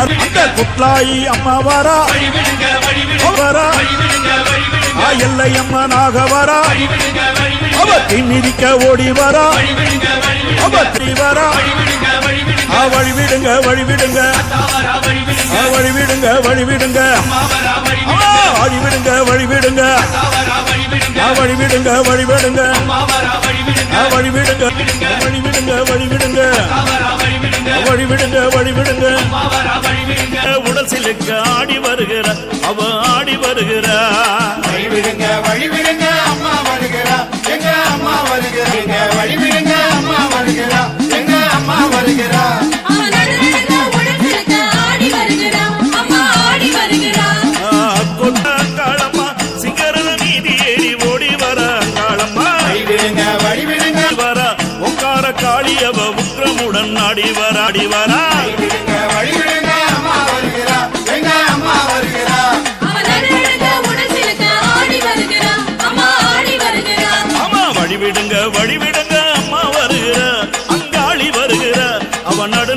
அந்த குட்லாயி அம்மா வரா வரா எல்லை அம்மா நாக வரா அவ திமிதிக்க ஓடி வரா அவ வரா வழிவிடுங்க வழிவிடுங்க வழிவிடுங்க வழிவிடுங்க வழிவிடுங்க வழிவிடுங்க வழிவிடுங்க வழிவிடுங்க வழிவிடுங்க வழிவிடுங்க வழிவிடுங்க வழிவிடுங்க வழிவிடுங்க உடல் சிலுக்க ஆடி வருகிற அவ ஆடி வருகிற வழிவிடுங்க வழிவிடுங்க அம்மா வருகிறா எங்க அம்மா வருகிறீங்க வழிவிடுங்க அம்மா வருகிறா எங்க அம்மா வருகிறா காளம்மா சிங்கரன நீதி ஏறி ஓடி வர காளம்மா வழிவிடுங்க வழிவிடுங்க வர உக்கார காளி அவ உக்கிரமுடன் ஆடி வர ஆடி வரா வழிவிடுங்க அம்மா வருகிறா எங்க அம்மா வருகிறா அம்மா வழிவிடுங்க வழிவிடுங்க அம்மா வருகிற அங்காளி வருகிற அவன் நடு